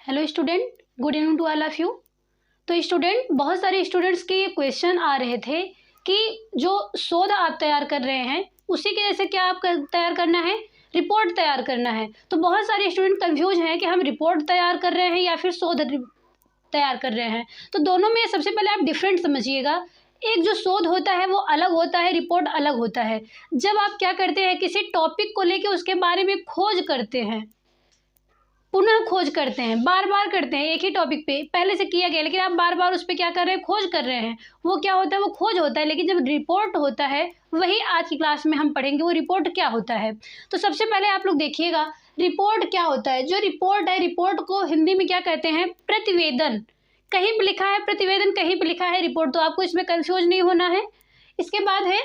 Hello student, good evening to all of you. तो student, बहुत सारे स्टूडेंट्स के ये क्वेश्चन आ रहे थे कि जो शोध आप तैयार कर रहे हैं उसी के जैसे क्या आप तैयार करना है, रिपोर्ट तैयार करना है। तो बहुत सारे स्टूडेंट कंफ्यूज हैं कि हम रिपोर्ट तैयार कर रहे हैं या फिर शोध तैयार कर रहे हैं। तो दोनों में सबसे पहले आप डिफरेंट समझिएगा। एक जो शोध होता है वो अलग होता है, रिपोर्ट अलग होता है। जब आप क्या करते हैं, किसी टॉपिक को लेके उसके बारे में खोज करते हैं, पुनः खोज करते हैं, बार बार करते हैं, एक ही टॉपिक पे पहले से किया गया लेकिन आप बार बार उस पर क्या कर रहे हैं, खोज कर रहे हैं, वो क्या होता है, वो खोज होता है। लेकिन जब रिपोर्ट होता है वही आज की क्लास में हम पढ़ेंगे, वो रिपोर्ट क्या होता है। तो सबसे पहले आप लोग देखिएगा रिपोर्ट क्या होता है। जो रिपोर्ट है, रिपोर्ट को हिंदी में क्या कहते हैं, प्रतिवेदन। कहीं पर लिखा है प्रतिवेदन, कहीं पर लिखा है रिपोर्ट, तो आपको इसमें कंफ्यूज नहीं होना है। इसके बाद है,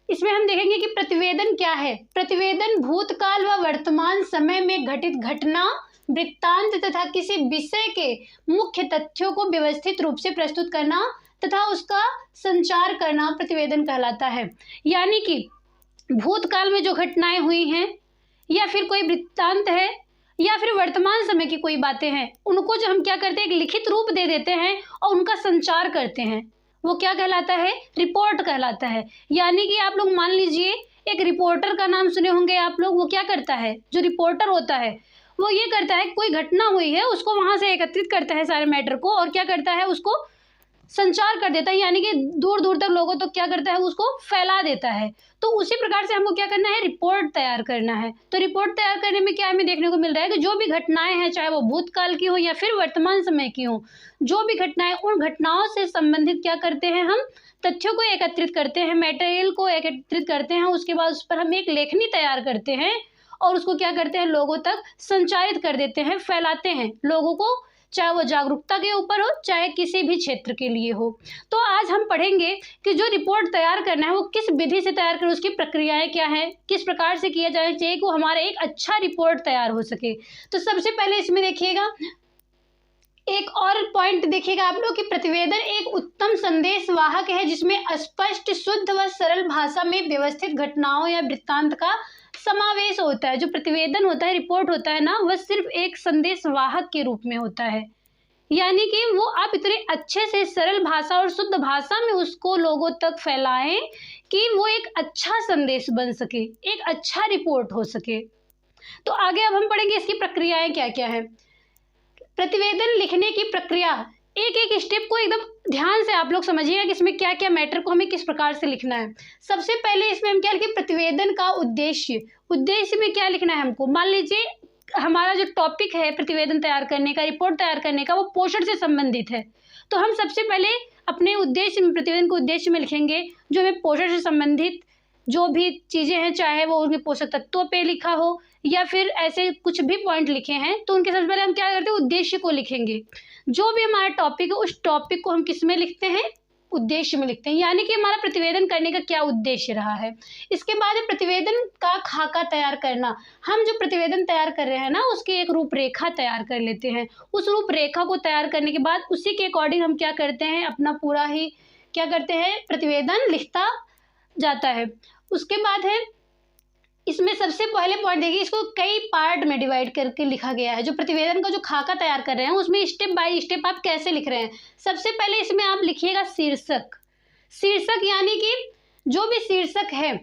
इसमें हम देखेंगे कि प्रतिवेदन क्या है। प्रतिवेदन भूतकाल व वर्तमान समय में घटित घटना, वृत्तांत तथा किसी विषय के मुख्य तथ्यों को व्यवस्थित रूप से प्रस्तुत करना तथा उसका संचार करना प्रतिवेदन कहलाता है। यानी कि भूतकाल में जो घटनाएं हुई हैं या फिर कोई वृत्तांत है या फिर वर्तमान समय की कोई बातें हैं, उनको जो हम क्या करते हैं, एक लिखित रूप दे देते हैं और उनका संचार करते हैं, वो क्या कहलाता है, रिपोर्ट कहलाता है। यानी कि आप लोग मान लीजिए एक रिपोर्टर का नाम सुने होंगे आप लोग। वो क्या करता है, जो रिपोर्टर होता है वो ये करता है, कोई घटना हुई है उसको वहां से एकत्रित करता है सारे मैटर को और क्या करता है, उसको संचार कर देता है, यानी कि दूर दूर तक लोगों तक क्या करता है, उसको फैला देता है। तो उसी प्रकार से हमको क्या करना है, रिपोर्ट तैयार करना है। तो रिपोर्ट तैयार करने में क्या हमें देखने को मिल रहा है कि जो भी घटनाएं हैं, चाहे वो भूतकाल की हो या फिर वर्तमान समय की हो, जो भी घटनाएं, उन घटनाओं से संबंधित क्या करते हैं, हम तथ्यों को एकत्रित करते हैं, मटेरियल को एकत्रित करते हैं। उसके बाद उस पर हम एक लेखनी तैयार करते हैं और उसको क्या करते हैं, लोगों तक संचारित कर देते हैं, फैलाते हैं लोगों को, चाहे वो जागरूकता के ऊपर हो चाहे किसी भी क्षेत्र के लिए हो। तो आज हम पढ़ेंगे कि जो रिपोर्ट तैयार करना है वो किस विधि से तैयार करें, उसकी प्रक्रियाएं क्या हैं, किस प्रकार से किया जाना चाहिए कि वो हमारा एक अच्छा रिपोर्ट तैयार हो सके। तो सबसे पहले इसमें देखिएगा एक और पॉइंट देखिएगा आप लोग कि प्रतिवेदन एक उत्तम संदेश वाहक है जिसमें स्पष्ट, शुद्ध व सरल भाषा में व्यवस्थित घटनाओं या वृत्तांत का समावेश होता है। जो प्रतिवेदन होता है, रिपोर्ट होता है ना, वह सिर्फ एक संदेश वाहक के रूप में होता है। यानी कि वो आप इतने अच्छे से सरल भाषा और शुद्ध भाषा में उसको लोगों तक फैलाएं कि वो एक अच्छा संदेश बन सके, एक अच्छा रिपोर्ट हो सके। तो आगे अब हम पढ़ेंगे इसकी प्रक्रियाएं क्या क्या है। प्रतिवेदन लिखने की प्रक्रिया, एक एक स्टेप को एकदम ध्यान से आप लोग समझिएगा कि इसमें क्या क्या मैटर को हमें किस प्रकार से लिखना है। सबसे पहले इसमें हम क्या लिखें, प्रतिवेदन का उद्देश्य। उद्देश्य में क्या लिखना है हमको, मान लीजिए हमारा जो टॉपिक है प्रतिवेदन तैयार करने का, रिपोर्ट तैयार करने का, वो पोषण से संबंधित है। तो हम सबसे पहले अपने उद्देश्य में, प्रतिवेदन के उद्देश्य में लिखेंगे जो हमें पोषण से संबंधित जो भी चीज़ें हैं, चाहे वो उनके पोषक तत्वों पे लिखा हो या फिर ऐसे कुछ भी पॉइंट लिखे हैं, तो उनके सबसे पहले हम क्या करते हैं, उद्देश्य को लिखेंगे। जो भी हमारा टॉपिक है उस टॉपिक को हम किस में लिखते हैं, उद्देश्य में लिखते हैं, यानी कि हमारा प्रतिवेदन करने का क्या उद्देश्य रहा है। इसके बाद प्रतिवेदन का खाका तैयार करना। हम जो प्रतिवेदन तैयार कर रहे हैं ना, उसकी एक रूपरेखा तैयार कर लेते हैं। उस रूपरेखा को तैयार करने के बाद उसी के अकॉर्डिंग हम क्या करते हैं, अपना पूरा ही क्या करते हैं, प्रतिवेदन लिखता जाता है। उसके बाद है, इसमें सबसे पहले पॉइंट देखिए, इसको कई पार्ट में डिवाइड करके लिखा गया है। जो प्रतिवेदन का जो खाका तैयार कर रहे हैं उसमें स्टेप बाय स्टेप आप कैसे लिख रहे हैं। सबसे पहले इसमें आप लिखिएगा शीर्षक। शीर्षक यानी कि जो भी शीर्षक है,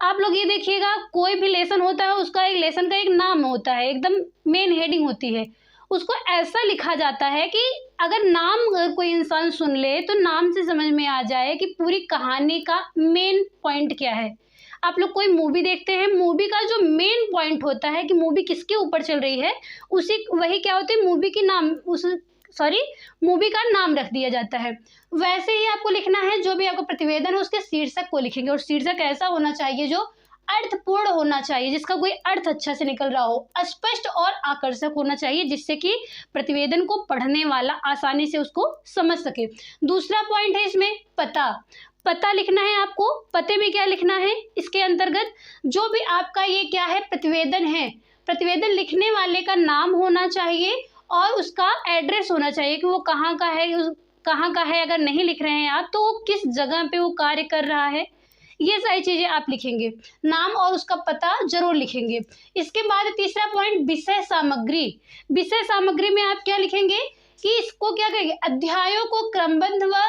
आप लोग ये देखिएगा कोई भी लेसन होता है उसका एक लेसन का एक नाम होता है, एकदम मेन हेडिंग होती है। उसको ऐसा लिखा जाता है कि अगर नाम अगर कोई इंसान सुन ले तो नाम से समझ में आ जाए कि पूरी कहानी का मेन पॉइंट क्या है। आप लोग कोई मूवी देखते हैं, मूवी का जो मेन पॉइंट होता है कि मूवी किसके ऊपर चल रही है, उसी वही क्या होती है, मूवी की नाम, मूवी का नाम रख दिया जाता है। वैसे ही आपको लिखना है, जो भी आपका प्रतिवेदन है उसके शीर्षक को लिखेंगे और शीर्षक ऐसा होना चाहिए जो अर्थपूर्ण होना चाहिए, जिसका कोई अर्थ अच्छा से निकल रहा हो, स्पष्ट और आकर्षक होना चाहिए, जिससे कि प्रतिवेदन को पढ़ने वाला आसानी से उसको समझ सके। दूसरा पॉइंट है इसमें पता। पता लिखना है आपको। पते में क्या लिखना है, इसके अंतर्गत जो भी आपका ये क्या है, प्रतिवेदन है, प्रतिवेदन लिखने वाले का नाम होना चाहिए और उसका एड्रेस होना चाहिए कि वो कहाँ का है, कहाँ का है। अगर नहीं लिख रहे हैं आप तो वो किस जगह पे वो कार्य कर रहा है, ये सारी चीज़ें आप लिखेंगे, नाम और उसका पता जरूर लिखेंगे। इसके बाद तीसरा पॉइंट विषय सामग्री। विषय सामग्री में आप क्या लिखेंगे कि इसको क्या करेंगे, अध्यायों को क्रमबद्ध व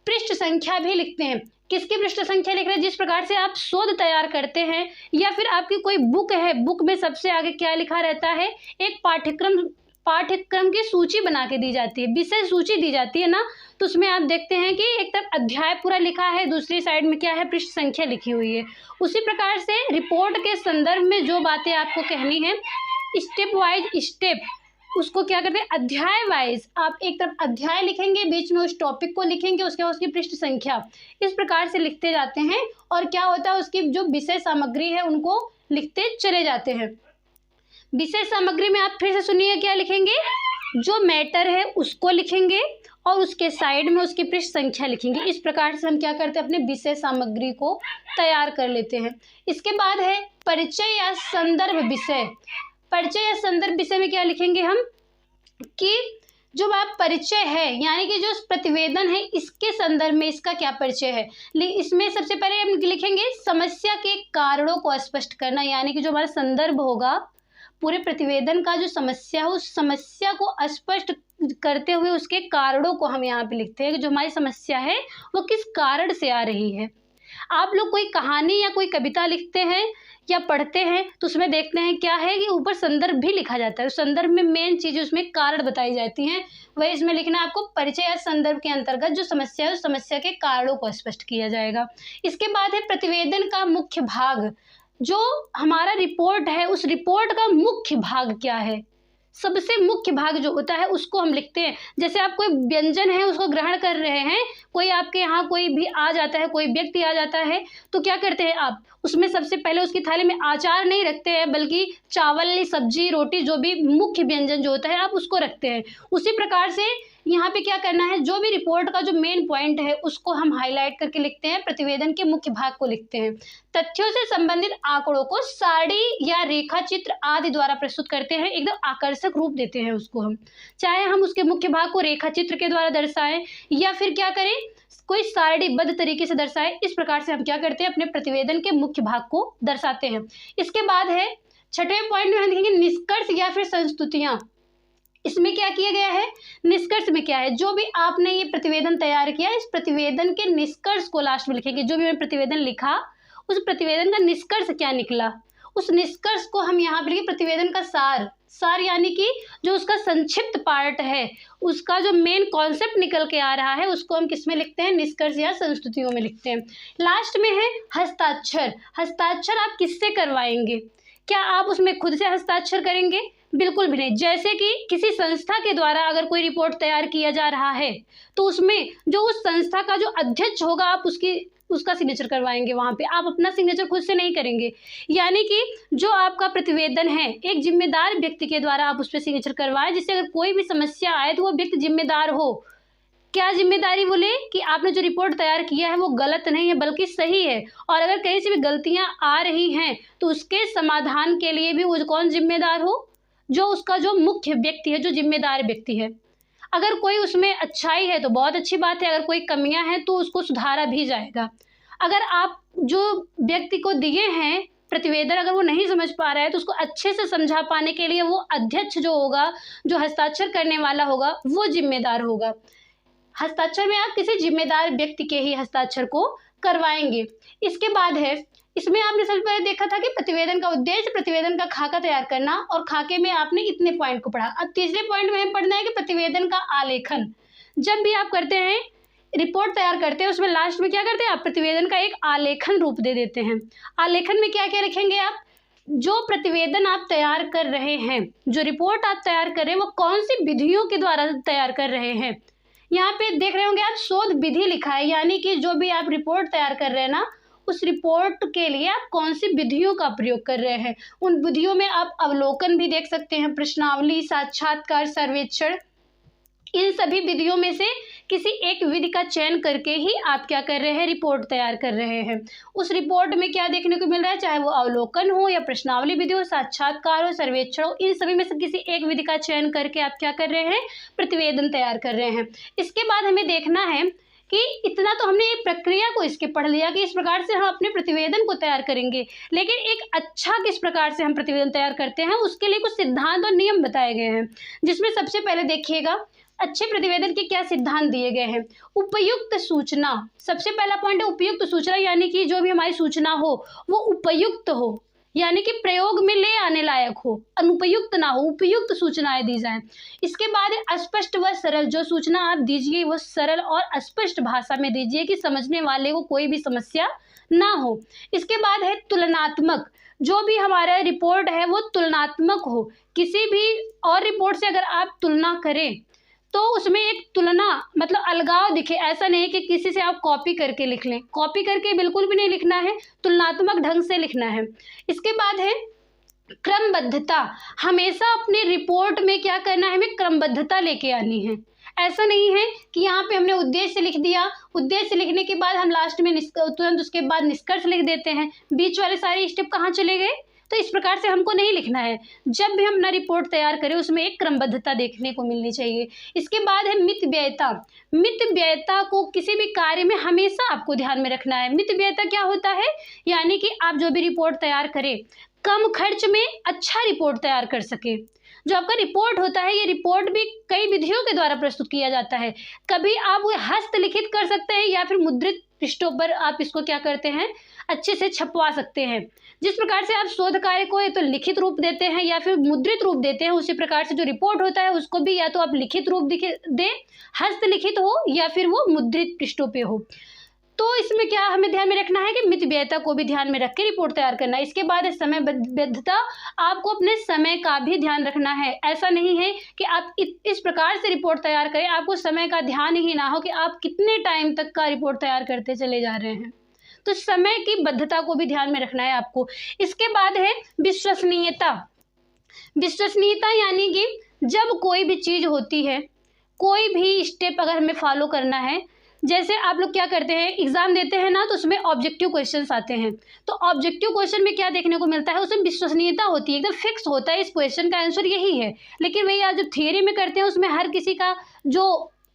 पृष्ठ संख्या भी लिखते हैं। किसकी पृष्ठ संख्या लिख रहे हैं, जिस प्रकार से आप शोध तैयार करते हैं या फिर आपकी कोई बुक है, बुक में सबसे आगे क्या लिखा रहता है, एक पाठ्यक्रम की सूची बना के दी जाती है, विषय सूची दी जाती है ना, तो उसमें आप देखते हैं कि एक तरफ अध्याय पूरा लिखा है, दूसरी साइड में क्या है, पृष्ठ संख्या लिखी हुई है। उसी प्रकार से रिपोर्ट के संदर्भ में जो बातें आपको कहनी है, स्टेप वाइज स्टेप उसको क्या करते हैं, अध्याय वाइज आप एक तरफ अध्याय लिखेंगे, बीच में उस टॉपिक को लिखेंगे, उसके बाद उसकी पृष्ठ संख्या, इस प्रकार से लिखते जाते हैं। और क्या होता है, उसकी जो विषय सामग्री है उनको लिखते चले जाते हैं। विषय सामग्री में आप फिर से सुनिए क्या लिखेंगे, जो मैटर है उसको लिखेंगे और उसके साइड में उसकी पृष्ठ संख्या लिखेंगे। इस प्रकार से हम क्या करते हैं, अपने विषय सामग्री को तैयार कर लेते हैं। इसके बाद है परिचय या संदर्भ विषय। परिचय या संदर्भ विषय में क्या लिखेंगे हम कि जो आप परिचय है यानी कि जो प्रतिवेदन है इसके संदर्भ में इसका क्या परिचय है। इसमें सबसे पहले हम लिखेंगे समस्या के कारणों को स्पष्ट करना, यानी कि जो हमारा संदर्भ होगा पूरे प्रतिवेदन का, जो समस्या है उस समस्या को स्पष्ट करते हुए उसके कारणों को हम यहाँ पे लिखते हैं कि जो हमारी समस्या है वो किस कारण से आ रही है। आप लोग कोई कहानी या कोई कविता लिखते हैं या पढ़ते हैं तो उसमें देखते हैं क्या है कि ऊपर संदर्भ भी लिखा जाता है, संदर्भ में मेन चीज़ें उसमें कारण बताई जाती हैं, वही इसमें लिखना है आपको। परिचय या संदर्भ के अंतर्गत जो समस्या है उस समस्या के कारणों को स्पष्ट किया जाएगा। इसके बाद है प्रतिवेदन का मुख्य भाग। जो हमारा रिपोर्ट है उस रिपोर्ट का मुख्य भाग क्या है, सबसे मुख्य भाग जो होता है उसको हम लिखते हैं। जैसे आप कोई व्यंजन है उसको ग्रहण कर रहे हैं, कोई आपके यहाँ कोई भी आ जाता है, कोई व्यक्ति आ जाता है, तो क्या करते हैं आप उसमें सबसे पहले उसकी थाली में अचार नहीं रखते हैं बल्कि चावल, सब्जी, रोटी, जो भी मुख्य व्यंजन जो होता है आप उसको रखते हैं। उसी प्रकार से यहाँ पे क्या करना है, जो भी रिपोर्ट का जो मेन पॉइंट है उसको हम हाईलाइट करके लिखते हैं, प्रतिवेदन के मुख्य भाग को लिखते हैं। तथ्यों से संबंधित आंकड़ों को सारणी या रेखा चित्र आदि द्वारा प्रस्तुत करते हैं, एकदम आकर्षक रूप देते हैं उसको हम, चाहे हम उसके मुख्य भाग को रेखा चित्र के द्वारा दर्शाएं या फिर क्या करें कोई सारणीबद्ध तरीके से दर्शाएं। इस प्रकार से हम क्या करते हैं, अपने प्रतिवेदन के मुख्य भाग को दर्शाते हैं। इसके बाद है छठवें पॉइंट में हम देखेंगे निष्कर्ष या फिर संस्तुतियां। इसमें क्या किया गया है, निष्कर्ष में क्या है, जो भी आपने ये प्रतिवेदन तैयार किया इस प्रतिवेदन के निष्कर्ष को लास्ट में लिखेंगे। जो भी मैंने प्रतिवेदन लिखा उस प्रतिवेदन का निष्कर्ष क्या निकला, उस निष्कर्ष को हम यहाँ पे लिखे प्रतिवेदन का सार यानी कि जो उसका संक्षिप्त पार्ट है, उसका जो मेन कॉन्सेप्ट निकल के आ रहा है उसको हम किस में लिखते हैं, निष्कर्ष या संस्तुतियों में लिखते हैं। लास्ट में है हस्ताक्षर। हस्ताक्षर आप किससे करवाएंगे, क्या आप उसमें खुद से हस्ताक्षर करेंगे, बिल्कुल भी नहीं। जैसे कि किसी संस्था के द्वारा अगर कोई रिपोर्ट तैयार किया जा रहा है तो उसमें जो उस संस्था का जो अध्यक्ष होगा आप उसका सिग्नेचर करवाएंगे, वहाँ पे आप अपना सिग्नेचर खुद से नहीं करेंगे। यानी कि जो आपका प्रतिवेदन है एक जिम्मेदार व्यक्ति के द्वारा आप उस पर सिग्नेचर करवाएं, जिससे अगर कोई भी समस्या आए तो वो व्यक्ति जिम्मेदार हो। क्या जिम्मेदारी बोले कि आपने जो रिपोर्ट तैयार किया है वो गलत नहीं है बल्कि सही है, और अगर कहीं से भी गलतियाँ आ रही हैं तो उसके समाधान के लिए भी वो कौन जिम्मेदार हो, जो उसका जो मुख्य व्यक्ति है, जो जिम्मेदार व्यक्ति है। अगर कोई उसमें अच्छाई है तो बहुत अच्छी बात है, अगर कोई कमियां हैं तो उसको सुधारा भी जाएगा। अगर आप जो व्यक्ति को दिए हैं प्रतिवेदन अगर वो नहीं समझ पा रहा है तो उसको अच्छे से समझा पाने के लिए वो अध्यक्ष जो होगा, जो हस्ताक्षर करने वाला होगा, वो जिम्मेदार होगा। हस्ताक्षर में आप किसी जिम्मेदार व्यक्ति के ही हस्ताक्षर को करवाएंगे। इसके बाद है इसमें आपने सबसे पहले देखा था कि प्रतिवेदन का उद्देश्य, प्रतिवेदन का खाका तैयार करना, और खाके में आपने इतने पॉइंट को पढ़ा। अब तीसरे पॉइंट में पढ़ना है कि प्रतिवेदन का आलेखन। जब भी आप करते हैं रिपोर्ट तैयार करते हैं उसमें लास्ट में क्या करते हैं, आप प्रतिवेदन का एक आलेखन रूप दे देते हैं। आलेखन में क्या क्या लिखेंगे आप, जो प्रतिवेदन आप तैयार कर रहे हैं, जो रिपोर्ट आप तैयार कर रहे हैं वो कौन सी विधियों के द्वारा तैयार कर रहे हैं। यहाँ पे देख रहे होंगे आप शोध विधि लिखा है, यानी कि जो भी आप रिपोर्ट तैयार कर रहे हैं ना उस रिपोर्ट के लिए आप कौन सी विधियों का प्रयोग कर रहे हैं। उन विधियों में आप अवलोकन भी देख सकते हैं, प्रश्नावली, साक्षात्कार, सर्वेक्षण, इन सभी विधियों में से किसी एक विधि का चयन करके ही आप क्या कर रहे हैं, रिपोर्ट तैयार कर रहे हैं। उस रिपोर्ट में क्या देखने को मिल रहा है, चाहे वो अवलोकन हो या प्रश्नावली विधि हो, साक्षात्कार हो, सर्वेक्षण हो, इन सभी में से किसी एक विधि का चयन करके आप क्या कर रहे हैं, प्रतिवेदन तैयार कर रहे हैं। इसके बाद हमें देखना है कि इतना तो हमने एक प्रक्रिया को इसके पढ़ लिया कि इस प्रकार से हम अपने प्रतिवेदन को तैयार करेंगे, लेकिन एक अच्छा किस प्रकार से हम प्रतिवेदन तैयार करते हैं उसके लिए कुछ सिद्धांत और नियम बताए गए हैं, जिसमें सबसे पहले देखिएगा अच्छे प्रतिवेदन के क्या सिद्धांत दिए गए हैं। उपयुक्त सूचना, सबसे पहला पॉइंट है उपयुक्त सूचना, यानी कि जो भी हमारी सूचना हो वो उपयुक्त हो, यानी कि प्रयोग में ले आने लायक हो, अनुपयुक्त ना हो, उपयुक्त सूचनाएं दी जाएं। इसके बाद है स्पष्ट व सरल, जो सूचना आप दीजिए वो सरल और स्पष्ट भाषा में दीजिए कि समझने वाले को कोई भी समस्या ना हो। इसके बाद है तुलनात्मक, जो भी हमारा रिपोर्ट है वो तुलनात्मक हो, किसी भी और रिपोर्ट से अगर आप तुलना करें तो उसमें एक तुलना मतलब अलगाव दिखे, ऐसा नहीं कि किसी से आप कॉपी करके लिख लें, कॉपी करके बिल्कुल भी नहीं लिखना है, तुलनात्मक ढंग से लिखना है। इसके बाद है क्रमबद्धता, हमेशा अपने रिपोर्ट में क्या करना है, हमें क्रमबद्धता लेके आनी है। ऐसा नहीं है कि यहाँ पे हमने उद्देश्य लिख दिया, उद्देश्य लिखने के बाद हम लास्ट में तुरंत उसके बाद निष्कर्ष लिख देते हैं, बीच वाले सारे स्टेप कहाँ चले गए। तो इस प्रकार से हमको नहीं लिखना है। जब भी हम अपना रिपोर्ट तैयार करें उसमें एक क्रमबद्धता देखने को मिलनी चाहिए। इसके बाद है मितव्ययिता, मितव्ययिता को किसी भी कार्य में हमेशा आपको ध्यान में रखना है। मितव्ययिता क्या होता है, यानी कि आप जो भी रिपोर्ट तैयार करें कम खर्च में अच्छा रिपोर्ट तैयार कर सके। जो आपका रिपोर्ट होता है ये रिपोर्ट भी कई विधियों के द्वारा प्रस्तुत किया जाता है, कभी आप वो हस्तलिखित कर सकते हैं या फिर मुद्रित पृष्ठों पर आप इसको क्या करते हैं अच्छे से छपवा सकते हैं। जिस प्रकार से आप शोध कार्य को या तो लिखित रूप देते हैं या फिर मुद्रित रूप देते हैं, उसी प्रकार से जो रिपोर्ट होता है उसको भी या तो आप लिखित रूप दें, हस्तलिखित हो या फिर वो मुद्रित पृष्ठों पे हो। तो इसमें क्या हमें ध्यान में रखना है कि मितव्ययिता को भी ध्यान में रख के रिपोर्ट तैयार करना है। इसके बाद है समयबद्धता, आपको अपने समय का भी ध्यान रखना है। ऐसा नहीं है कि आप इस प्रकार से रिपोर्ट तैयार करें आपको समय का ध्यान ही ना हो कि आप कितने टाइम तक का रिपोर्ट तैयार करते चले जा रहे हैं, तो समय की बद्धता को भी ध्यान में रखना है आपको। इसके बाद है विश्वसनीयता, विश्वसनीयता यानी कि जब कोई भी चीज होती है, कोई भी स्टेप अगर हमें फॉलो करना है, जैसे आप लोग क्या करते हैं एग्जाम देते हैं ना, तो उसमें ऑब्जेक्टिव क्वेश्चंस आते हैं, तो ऑब्जेक्टिव क्वेश्चन में क्या देखने को मिलता है, उसमें विश्वसनीयता होती है, एकदम फिक्स होता है इस क्वेश्चन का आंसर यही है। लेकिन वही आज जो थियरी में करते हैं उसमें हर किसी का जो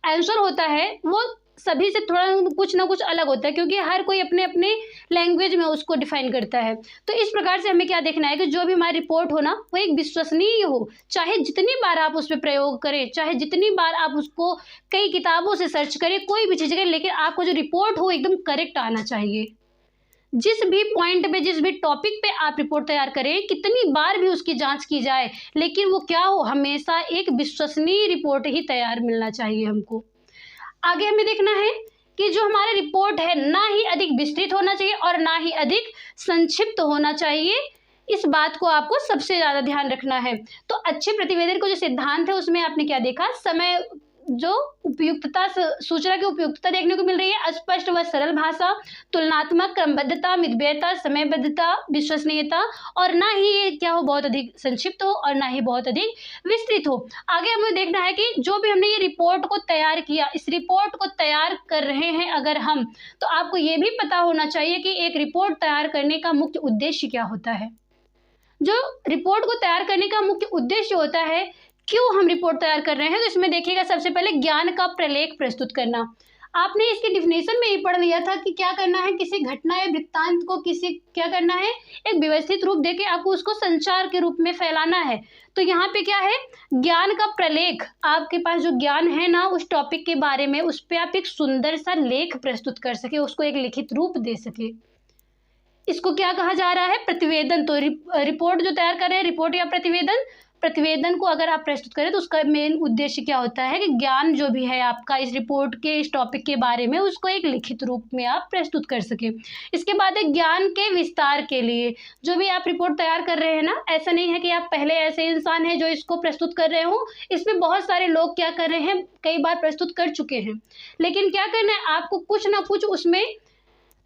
आंसर होता है वो सभी से थोड़ा कुछ ना कुछ अलग होता है, क्योंकि हर कोई अपने अपने लैंग्वेज में उसको डिफाइन करता है। तो इस प्रकार से हमें क्या देखना है कि जो भी हमारी रिपोर्ट हो ना वो एक विश्वसनीय हो, चाहे जितनी बार आप उस पर प्रयोग करें, चाहे जितनी बार आप उसको कई किताबों से सर्च करें, कोई भी चीज़ करें, लेकिन आपको जो रिपोर्ट हो एकदम करेक्ट आना चाहिए। जिस भी पॉइंट पे, जिस भी टॉपिक पे आप रिपोर्ट तैयार करें, कितनी बार भी उसकी जांच की जाए, लेकिन वो क्या हो, हमेशा एक विश्वसनीय रिपोर्ट ही तैयार मिलना चाहिए हमको। आगे हमें देखना है कि जो हमारा रिपोर्ट है ना ही अधिक विस्तृत होना चाहिए और ना ही अधिक संक्षिप्त होना चाहिए। इस बात को आपको सबसे ज़्यादा ध्यान रखना है। तो अच्छे प्रतिवेदन को जो सिद्धांत है उसमें आपने क्या देखा, समय, जो उपयुक्तता, सूचना की उपयुक्तता देखने को मिल रही है, स्पष्ट व सरल भाषा, तुलनात्मक, क्रमबद्धता, मितव्ययिता, समयबद्धता, विश्वसनीयता, और ना ही ये क्या हो बहुत अधिक संक्षिप्त हो और ना ही बहुत अधिक विस्तृत हो। आगे हमें देखना है कि जो भी हमने ये रिपोर्ट को तैयार किया, इस रिपोर्ट को तैयार कर रहे हैं अगर हम, तो आपको ये भी पता होना चाहिए कि एक रिपोर्ट तैयार करने का मुख्य उद्देश्य क्या होता है। जो रिपोर्ट को तैयार करने का मुख्य उद्देश्य होता है, क्यों हम रिपोर्ट तैयार कर रहे हैं, तो इसमें देखिएगा सबसे पहले ज्ञान का प्रलेख प्रस्तुत करना। आपने इसके डिफिनेशन में ही पढ़ लिया था कि क्या करना है, किसी घटना या वृत्तांत को क्या करना है, एक व्यवस्थित रूप देके आपको उसको संचार के रूप में फैलाना है। तो यहाँ पे क्या है, ज्ञान का प्रलेख, आपके पास जो ज्ञान है ना उस टॉपिक के बारे में, उस पर आप एक सुंदर सा लेख प्रस्तुत कर सके, उसको एक लिखित रूप दे सके। इसको क्या कहा जा रहा है, प्रतिवेदन। तो रिपोर्ट जो तैयार कर रहे हैं, रिपोर्ट या प्रतिवेदन, प्रतिवेदन को अगर आप प्रस्तुत करें तो उसका मेन उद्देश्य क्या होता है कि ज्ञान जो भी है आपका इस रिपोर्ट के, इस टॉपिक के बारे में, उसको एक लिखित रूप में आप प्रस्तुत कर सकें। इसके बाद है ज्ञान के विस्तार के लिए, जो भी आप रिपोर्ट तैयार कर रहे हैं ना, ऐसा नहीं है कि आप पहले ऐसे इंसान हैं जो इसको प्रस्तुत कर रहे हो, इसमें बहुत सारे लोग क्या कर रहे हैं, कई बार प्रस्तुत कर चुके हैं, लेकिन क्या करना है, आपको कुछ ना कुछ उसमें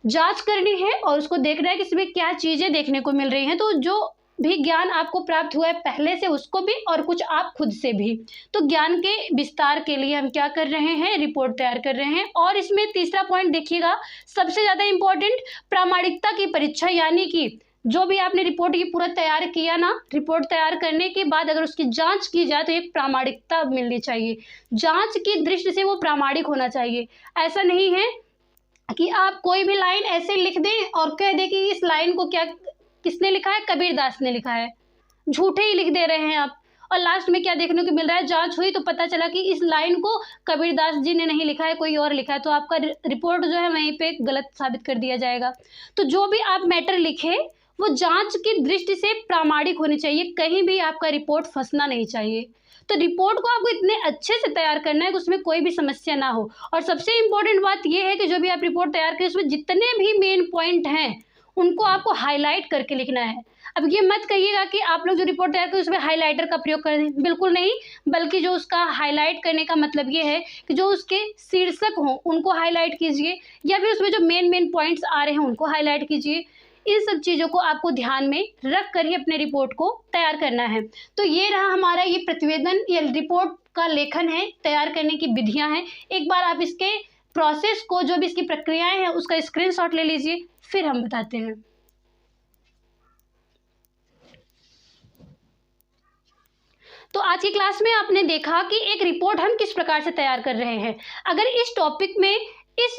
जांच करनी है और उसको देखना है कि इसमें क्या चीज़ें देखने को मिल रही हैं। तो जो भी ज्ञान आपको प्राप्त हुआ है पहले से, उसको भी, और कुछ आप खुद से भी, तो ज्ञान के विस्तार के लिए हम क्या कर रहे हैं, रिपोर्ट तैयार कर रहे हैं। और इसमें तीसरा पॉइंट देखिएगा, सबसे ज़्यादा इम्पोर्टेंट, प्रामाणिकता की परीक्षा, यानी कि जो भी आपने रिपोर्ट ये पूरा तैयार किया ना, रिपोर्ट तैयार करने के बाद अगर उसकी जांच की जाए तो एक प्रामाणिकता मिलनी चाहिए। जांच की दृष्टि से वो प्रामाणिक होना चाहिए। ऐसा नहीं है कि आप कोई भी लाइन ऐसे लिख दें और कह दें कि इस लाइन को क्या किसने लिखा है, कबीरदास ने लिखा है। झूठे ही लिख दे रहे हैं आप। और लास्ट में क्या देखने को मिल रहा है, जांच हुई तो पता चला कि इस लाइन को कबीरदास जी ने नहीं लिखा है, कोई और लिखा है, तो आपका रिपोर्ट जो है वहीं पे गलत साबित कर दिया जाएगा। तो जो भी आप मैटर लिखे वो जांच की दृष्टि से प्रामाणिक होनी चाहिए, कहीं भी आपका रिपोर्ट फंसना नहीं चाहिए। तो रिपोर्ट को आपको इतने अच्छे से तैयार करना है कि उसमें कोई भी समस्या ना हो। और सबसे इम्पोर्टेंट बात यह है कि जो भी आप रिपोर्ट तैयार करें उसमें जितने भी मेन पॉइंट हैं उनको आपको हाईलाइट करके लिखना है। अब ये मत कहिएगा कि आप लोग जो रिपोर्ट तैयार करें उसमें हाइलाइटर का प्रयोग कर दें, बिल्कुल नहीं। बल्कि जो उसका हाईलाइट करने का मतलब ये है कि जो उसके शीर्षक हों उनको हाईलाइट कीजिए, या फिर उसमें जो मेन पॉइंट्स आ रहे हैं उनको हाईलाइट कीजिए। इन सब चीज़ों को आपको ध्यान में रख कर ही अपने रिपोर्ट को तैयार करना है। तो ये रहा हमारा ये प्रतिवेदन या रिपोर्ट का लेखन है, तैयार करने की विधियाँ हैं। एक बार आप इसके प्रोसेस को, जो भी इसकी प्रक्रियाएं हैं, उसका स्क्रीनशॉट ले लीजिए, फिर हम बताते हैं। तो आज की क्लास में आपने देखा कि एक रिपोर्ट हम किस प्रकार से तैयार कर रहे हैं। अगर इस टॉपिक में, इस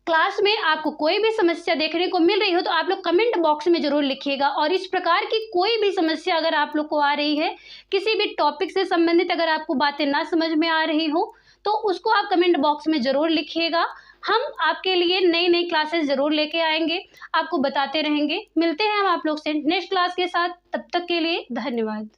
क्लास में आपको कोई भी समस्या देखने को मिल रही हो तो आप लोग कमेंट बॉक्स में ज़रूर लिखिएगा। और इस प्रकार की कोई भी समस्या अगर आप लोग को आ रही है, किसी भी टॉपिक से संबंधित अगर आपको बातें ना समझ में आ रही हो तो उसको आप कमेंट बॉक्स में ज़रूर लिखिएगा। हम आपके लिए नई नई क्लासेस ज़रूर लेके आएंगे, आपको बताते रहेंगे। मिलते हैं हम आप लोग से नेक्स्ट क्लास के साथ, तब तक के लिए धन्यवाद।